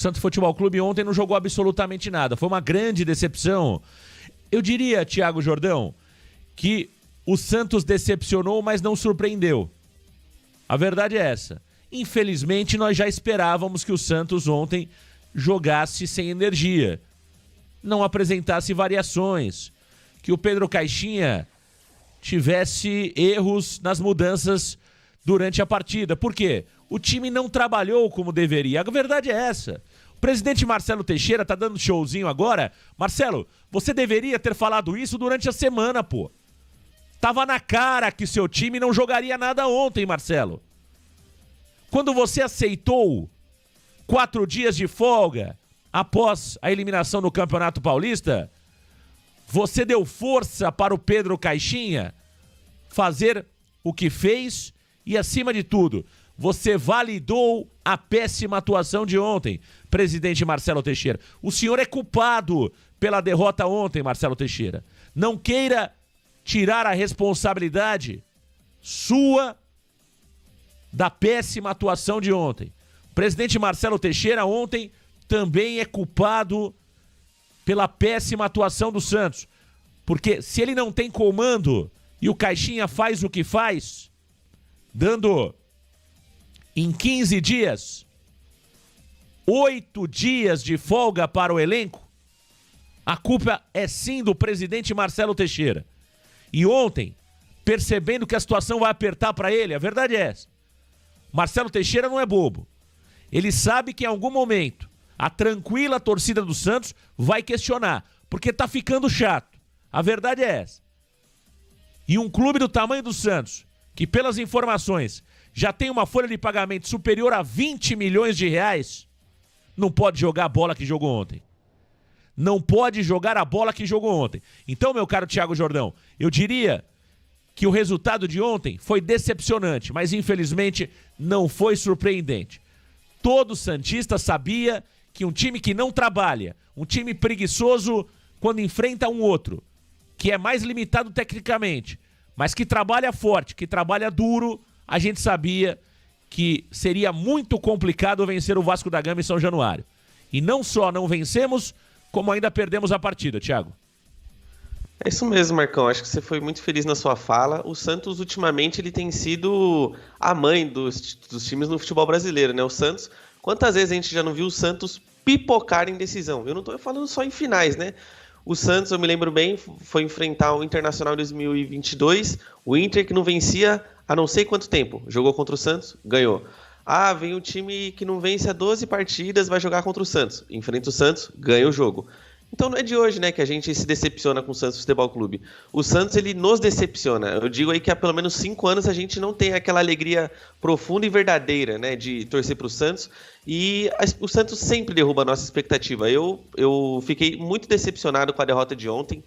Santos Futebol Clube ontem não jogou absolutamente nada. Foi uma grande decepção. Eu diria, Thiago Jordão, que o Santos decepcionou, mas não surpreendeu. A verdade é essa. Infelizmente, nós já esperávamos que o Santos ontem jogasse sem energia, não apresentasse variações, que o Pedro Caixinha tivesse erros nas mudanças durante a partida. Por quê? O time não trabalhou como deveria. A verdade é essa. O presidente Marcelo Teixeira tá dando showzinho agora. Marcelo, você deveria ter falado isso durante a semana, pô. Tava na cara que seu time não jogaria nada ontem, Marcelo. Quando você aceitou 4 dias de folga após a eliminação no Campeonato Paulista, você deu força para o Pedro Caixinha fazer o que fez e, acima de tudo, você validou a péssima atuação de ontem, presidente Marcelo Teixeira. O senhor é culpado pela derrota ontem, Marcelo Teixeira. Não queira tirar a responsabilidade sua da péssima atuação de ontem. O presidente Marcelo Teixeira ontem também é culpado pela péssima atuação do Santos. Porque se ele não tem comando e o Caixinha faz o que faz, dando em 15 dias, 8 dias de folga para o elenco, a culpa é sim do presidente Marcelo Teixeira. E ontem, percebendo que a situação vai apertar para ele, a verdade é essa. Marcelo Teixeira não é bobo. Ele sabe que em algum momento a tranquila torcida do Santos vai questionar, porque tá ficando chato. A verdade é essa. E um clube do tamanho do Santos, que pelas informações já tem uma folha de pagamento superior a 20 milhões de reais, não pode jogar a bola que jogou ontem. Não pode jogar a bola que jogou ontem. Então, meu caro Thiago Jordão, eu diria que o resultado de ontem foi decepcionante, mas infelizmente não foi surpreendente. Todo santista sabia que um time que não trabalha, um time preguiçoso quando enfrenta um outro, que é mais limitado tecnicamente, mas que trabalha forte, que trabalha duro, a gente sabia que seria muito complicado vencer o Vasco da Gama em São Januário. E não só não vencemos, como ainda perdemos a partida, Thiago. É isso mesmo, Marcão. Acho que você foi muito feliz na sua fala. O Santos, ultimamente, ele tem sido a mãe dos times no futebol brasileiro, né? O Santos, quantas vezes a gente já não viu o Santos pipocar em decisão? Eu não estou falando só em finais, né? O Santos, eu me lembro bem, foi enfrentar o Internacional em 2022, o Inter que não vencia há não sei quanto tempo. Jogou contra o Santos, ganhou. Ah, vem um time que não vence há 12 partidas, vai jogar contra o Santos. Enfrenta o Santos, ganha o jogo. Então não é de hoje, né, que a gente se decepciona com o Santos Futebol Clube. O Santos, ele nos decepciona. Eu digo aí que há pelo menos 5 anos a gente não tem aquela alegria profunda e verdadeira, né, de torcer para o Santos. E o Santos sempre derruba a nossa expectativa. Eu fiquei muito decepcionado com a derrota de ontem.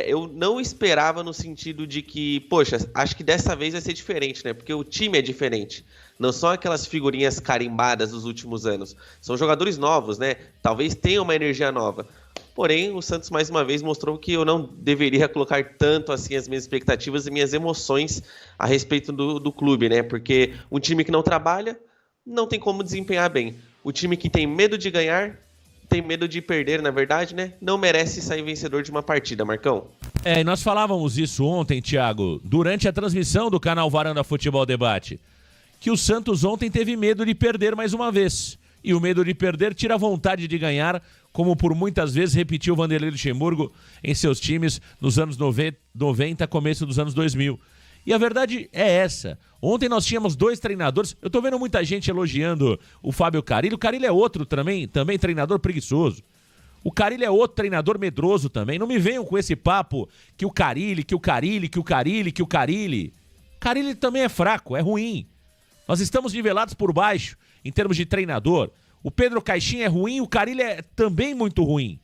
Eu não esperava no sentido de que, poxa, acho que dessa vez vai ser diferente, né? Porque o time é diferente. Não são aquelas figurinhas carimbadas dos últimos anos. São jogadores novos, né? Talvez tenham uma energia nova. Porém, o Santos mais uma vez mostrou que eu não deveria colocar tanto assim as minhas expectativas e minhas emoções a respeito do clube, né? Porque um time que não trabalha não tem como desempenhar bem. O time que tem medo de ganhar, tem medo de perder, na verdade, né? Não merece sair vencedor de uma partida, Marcão. E nós falávamos isso ontem, Thiago, durante a transmissão do canal Varanda Futebol Debate, que o Santos ontem teve medo de perder mais uma vez. E o medo de perder tira a vontade de ganhar, como por muitas vezes repetiu o Vanderlei Luxemburgo em seus times nos anos 90, começo dos anos 2000. E a verdade é essa. Ontem nós tínhamos 2 treinadores. Eu tô vendo muita gente elogiando o Fábio Carille. O Carille é outro também treinador preguiçoso. O Carille é outro treinador medroso também. Não me venham com esse papo que o Carille também é fraco, é ruim. Nós estamos nivelados por baixo em termos de treinador. O Pedro Caixinha é ruim, o Carille é também muito ruim.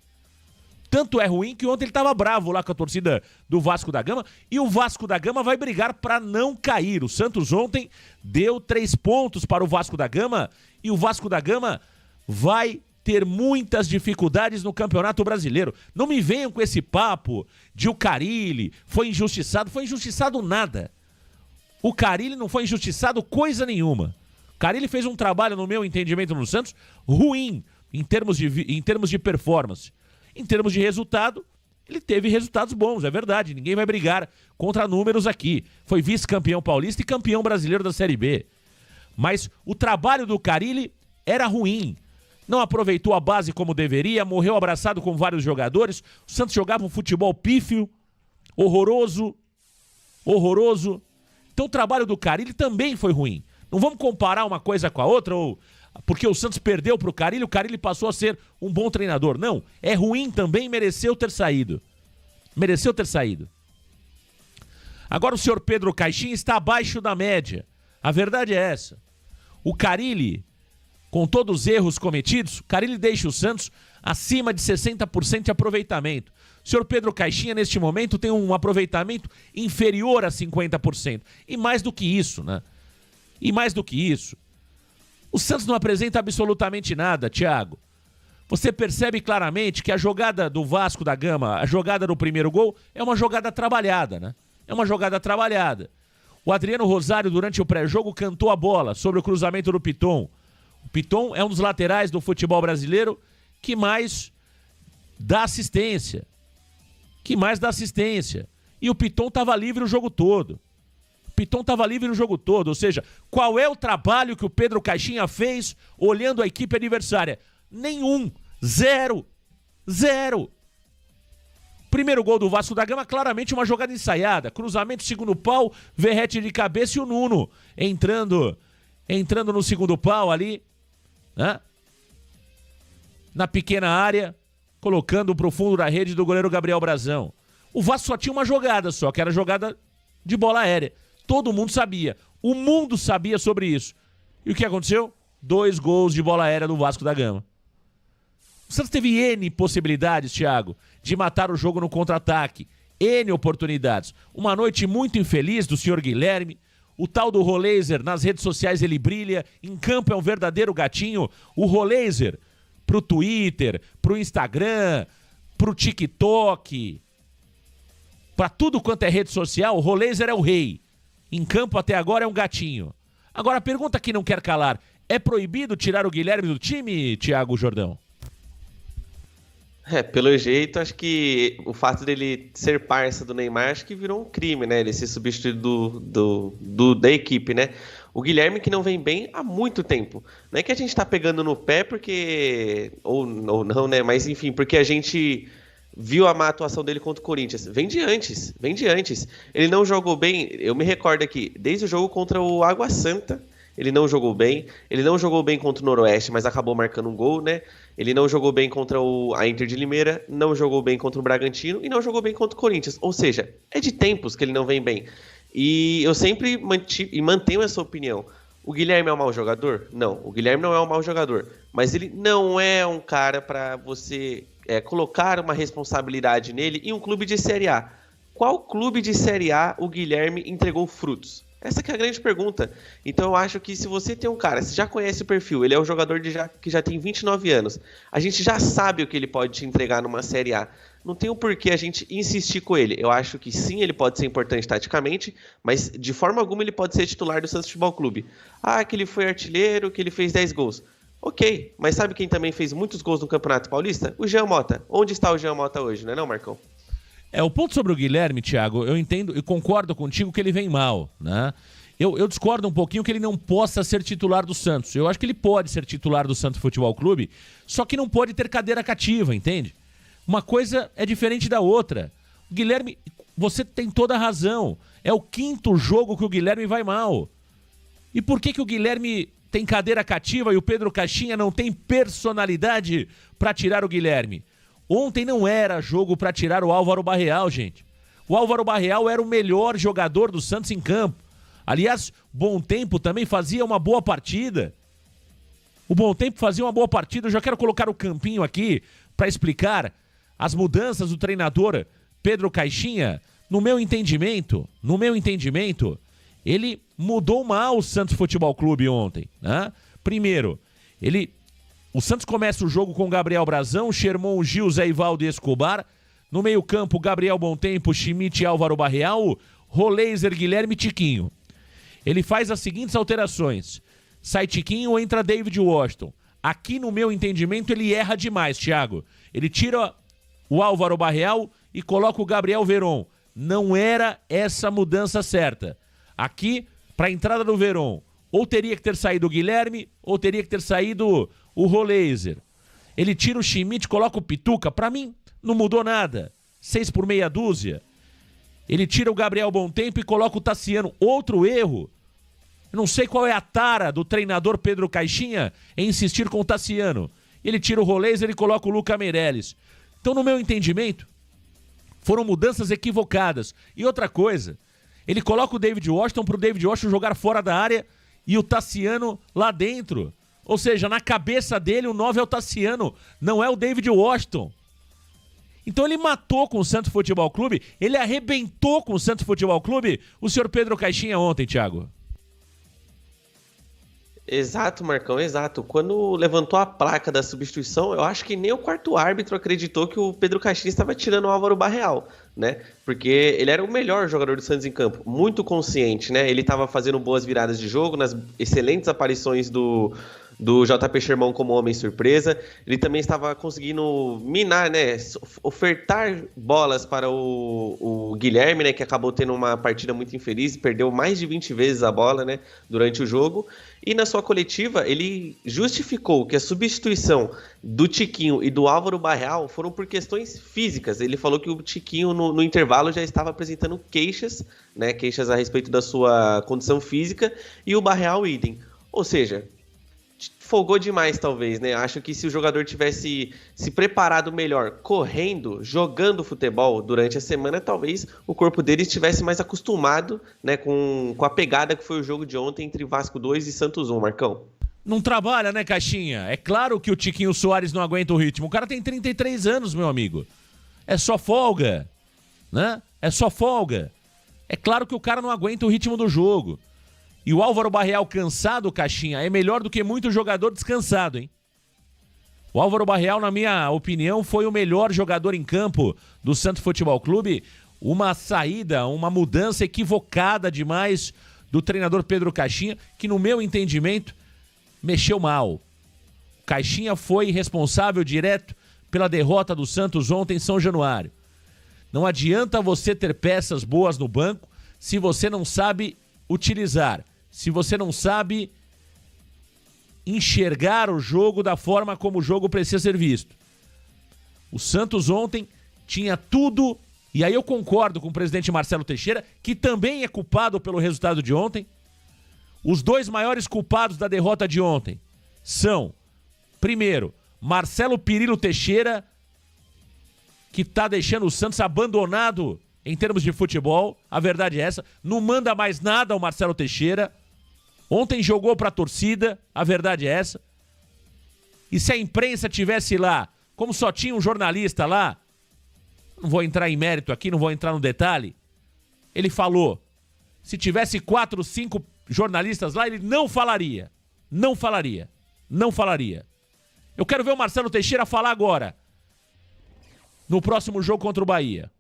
Tanto é ruim que ontem ele estava bravo lá com a torcida do Vasco da Gama. E o Vasco da Gama vai brigar para não cair. O Santos ontem deu 3 pontos para o Vasco da Gama. E o Vasco da Gama vai ter muitas dificuldades no Campeonato Brasileiro. Não me venham com esse papo de o Carille foi injustiçado. Foi injustiçado nada. O Carille não foi injustiçado coisa nenhuma. O Carille fez um trabalho, no meu entendimento, no Santos, ruim. em termos de performance. Em termos de resultado, ele teve resultados bons, é verdade. Ninguém vai brigar contra números aqui. Foi vice-campeão paulista e campeão brasileiro da Série B. Mas o trabalho do Carille era ruim. Não aproveitou a base como deveria, morreu abraçado com vários jogadores. O Santos jogava um futebol pífio, horroroso. Então o trabalho do Carille também foi ruim. Não vamos comparar uma coisa com a outra, ou porque o Santos perdeu para o Carille passou a ser um bom treinador. Não, é ruim também, mereceu ter saído. Agora o senhor Pedro Caixinha está abaixo da média. A verdade é essa. O Carille, com todos os erros cometidos, o Carille deixa o Santos acima de 60% de aproveitamento. O senhor Pedro Caixinha, neste momento, tem um aproveitamento inferior a 50%. E mais do que isso, né? O Santos não apresenta absolutamente nada, Thiago. Você percebe claramente que a jogada do Vasco da Gama, a jogada do primeiro gol, é uma jogada trabalhada, né? O Adriano Rosário, durante o pré-jogo, cantou a bola sobre o cruzamento do Piton. O Piton é um dos laterais do futebol brasileiro que mais dá assistência. E o Piton estava livre o jogo todo. Ou seja, qual é o trabalho que o Pedro Caixinha fez olhando a equipe adversária? Nenhum. Zero. Primeiro gol do Vasco da Gama, claramente uma jogada ensaiada. Cruzamento, segundo pau, Verratti de cabeça e o Nuno entrando no segundo pau ali, né? Na pequena área, colocando pro fundo da rede do goleiro Gabriel Brazão. O Vasco só tinha uma jogada só, que era a jogada de bola aérea. Todo mundo sabia. O mundo sabia sobre isso. E o que aconteceu? 2 gols de bola aérea do Vasco da Gama. O Santos teve N possibilidades, Thiago, de matar o jogo no contra-ataque. N oportunidades. Uma noite muito infeliz do senhor Guilherme. O tal do Roleiser, nas redes sociais ele brilha. Em campo é um verdadeiro gatinho. O Roleiser, pro Twitter, pro Instagram, pro TikTok, pra tudo quanto é rede social, o Roleiser é o rei. Em campo até agora é um gatinho. Agora a pergunta que não quer calar: é proibido tirar o Guilherme do time, Thiago Jordão? Pelo jeito, acho que o fato dele ser parça do Neymar, acho que virou um crime, né? Ele ser substituído da equipe, né? O Guilherme que não vem bem há muito tempo. Não é que a gente tá pegando no pé porque... Ou não, né? Mas enfim, porque a gente viu a má atuação dele contra o Corinthians. Vem de antes. Ele não jogou bem, eu me recordo aqui, desde o jogo contra o Água Santa, ele não jogou bem. Ele não jogou bem contra o Noroeste, mas acabou marcando um gol, né? Ele não jogou bem contra a Inter de Limeira, não jogou bem contra o Bragantino e não jogou bem contra o Corinthians. Ou seja, é de tempos que ele não vem bem. E eu sempre mantenho essa opinião. O Guilherme é um mau jogador? Não, o Guilherme não é um mau jogador. Mas ele não é um cara para você colocar uma responsabilidade nele em um clube de Série A. Qual clube de Série A o Guilherme entregou frutos? Essa que é a grande pergunta. Então eu acho que se você tem um cara, você já conhece o perfil, ele é um jogador que já tem 29 anos, a gente já sabe o que ele pode te entregar numa Série A. Não tem o porquê a gente insistir com ele. Eu acho que sim, ele pode ser importante taticamente, mas de forma alguma ele pode ser titular do Santos Futebol Clube. Ah, que ele foi artilheiro, que ele fez 10 gols. Ok, mas sabe quem também fez muitos gols no Campeonato Paulista? O Jean Mota. Onde está o Jean Mota hoje, não é não, Marcão? O ponto sobre o Guilherme, Thiago, eu entendo e concordo contigo que ele vem mal, né? Eu discordo um pouquinho que ele não possa ser titular do Santos. Eu acho que ele pode ser titular do Santos Futebol Clube, só que não pode ter cadeira cativa, entende? Uma coisa é diferente da outra. O Guilherme, você tem toda a razão. É o 5º jogo que o Guilherme vai mal. E por que o Guilherme tem cadeira cativa e o Pedro Caixinha não tem personalidade para tirar o Guilherme? Ontem não era jogo para tirar o Álvaro Barreal, gente. O Álvaro Barreal era o melhor jogador do Santos em campo. Aliás, Bom Tempo também fazia uma boa partida. O Bom Tempo fazia uma boa partida. Eu já quero colocar o Campinho aqui para explicar as mudanças do treinador Pedro Caixinha. No meu entendimento, ele mudou mal o Santos Futebol Clube ontem, né? Primeiro, o Santos começa o jogo com Gabriel Brazão, Sherman, Gil, Zé Ivaldo e Escobar. No meio-campo, Gabriel Bom Tempo, Schmidt e Álvaro Barreal, Roleiser, Guilherme e Tiquinho. Ele faz as seguintes alterações: sai Tiquinho, entra David Washington. Aqui, no meu entendimento, ele erra demais, Thiago. Ele tira o Álvaro Barreal e coloca o Gabriel Veron. Não era essa mudança certa. Aqui, para a entrada do Veron, ou teria que ter saído o Guilherme, ou teria que ter saído o Roleiser. Ele tira o Schmidt, coloca o Pituca. Para mim, não mudou nada. 6 por meia dúzia. Ele tira o Gabriel Bontempo e coloca o Tassiano. Outro erro. Eu não sei qual é a tara do treinador Pedro Caixinha em insistir com o Tassiano. Ele tira o Roleiser e coloca o Luca Meirelles. Então, no meu entendimento, foram mudanças equivocadas. E outra coisa, ele coloca o David Washington para o David Washington jogar fora da área e o Tassiano lá dentro. Ou seja, na cabeça dele, o 9 é o Tassiano, não é o David Washington. Então ele matou com o Santos Futebol Clube, ele arrebentou com o Santos Futebol Clube o senhor Pedro Caixinha ontem, Thiago. Exato, Marcão, exato. Quando levantou a placa da substituição, eu acho que nem o quarto árbitro acreditou que o Pedro Caixinha estava tirando o Álvaro Barreal, né? Porque ele era o melhor jogador do Santos em campo, muito consciente, né? Ele estava fazendo boas viradas de jogo, nas excelentes aparições do JP Sherman como homem surpresa. Ele também estava conseguindo minar, né? Ofertar bolas para o Guilherme, né? Que acabou tendo uma partida muito infeliz, perdeu mais de 20 vezes a bola, né? Durante o jogo. E na sua coletiva, ele justificou que a substituição do Tiquinho e do Álvaro Barreal foram por questões físicas. Ele falou que o Tiquinho, no intervalo, já estava apresentando queixas, né? Queixas a respeito da sua condição física, e o Barreal idem. Ou seja, folgou demais, talvez, né? Acho que se o jogador tivesse se preparado melhor, correndo, jogando futebol durante a semana, talvez o corpo dele estivesse mais acostumado, né, com a pegada que foi o jogo de ontem entre Vasco 2 e Santos 1, Marcão. Não trabalha, né, Caixinha? É claro que o Tiquinho Soares não aguenta o ritmo. O cara tem 33 anos, meu amigo. É só folga, né? É só folga. É claro que o cara não aguenta o ritmo do jogo. E o Álvaro Barreal cansado, Caixinha, é melhor do que muito jogador descansado, hein? O Álvaro Barreal, na minha opinião, foi o melhor jogador em campo do Santos Futebol Clube. Uma saída, uma mudança equivocada demais do treinador Pedro Caixinha, que no meu entendimento mexeu mal. Caixinha foi responsável direto pela derrota do Santos ontem em São Januário. Não adianta você ter peças boas no banco se você não sabe utilizar. Se você não sabe enxergar o jogo da forma como o jogo precisa ser visto. O Santos ontem tinha tudo, e aí eu concordo com o presidente Marcelo Teixeira, que também é culpado pelo resultado de ontem. Os dois maiores culpados da derrota de ontem são, primeiro, Marcelo Pirillo Teixeira, que está deixando o Santos abandonado em termos de futebol. A verdade é essa. Não manda mais nada o Marcelo Teixeira. Ontem jogou para a torcida. A verdade é essa. E se a imprensa tivesse lá, como só tinha um jornalista lá, não vou entrar em mérito aqui, não vou entrar no detalhe, ele falou, se tivesse 4, 5 jornalistas lá, ele não falaria. Não falaria. Não falaria. Eu quero ver o Marcelo Teixeira falar agora, no próximo jogo contra o Bahia,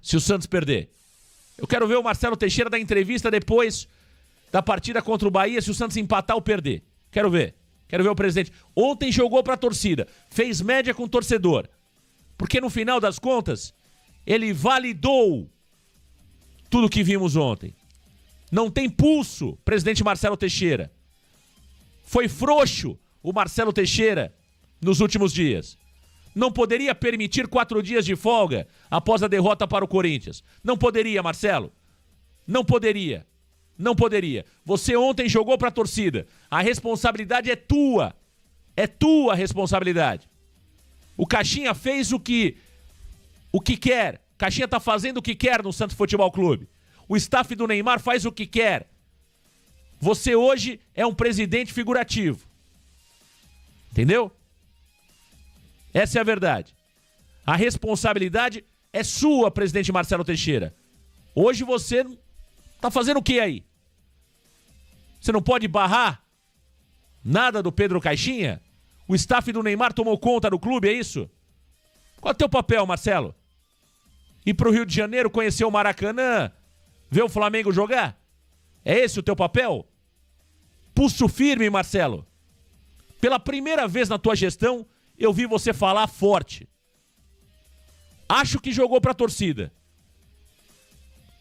se o Santos perder. Eu quero ver o Marcelo Teixeira dar entrevista depois da partida contra o Bahia, se o Santos empatar ou perder. Quero ver. Quero ver o presidente. Ontem jogou pra torcida, fez média com o torcedor. Porque no final das contas, ele validou tudo que vimos ontem. Não tem pulso, presidente Marcelo Teixeira. Foi frouxo o Marcelo Teixeira nos últimos dias. Não poderia permitir 4 dias de folga após a derrota para o Corinthians. Não poderia, Marcelo. Não poderia. Não poderia. Você ontem jogou para a torcida. A responsabilidade é tua. É tua responsabilidade. O Caixinha fez o que quer. Caixinha está fazendo o que quer no Santos Futebol Clube. O staff do Neymar faz o que quer. Você hoje é um presidente figurativo. Entendeu? Essa é a verdade. A responsabilidade é sua, presidente Marcelo Teixeira. Hoje você tá fazendo o que aí? Você não pode barrar nada do Pedro Caixinha? O staff do Neymar tomou conta do clube, é isso? Qual é o teu papel, Marcelo? Ir pro Rio de Janeiro, conhecer o Maracanã, ver o Flamengo jogar? É esse o teu papel? Pulso firme, Marcelo. Pela primeira vez na tua gestão, eu vi você falar forte. Acho que jogou pra torcida.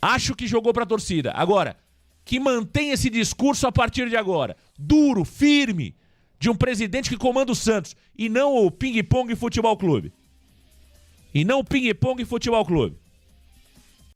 Acho que jogou pra torcida. Agora, que mantém esse discurso a partir de agora. Duro, firme, de um presidente que comanda o Santos. E não o Ping Pong Futebol Clube. E não o Ping Pong Futebol Clube.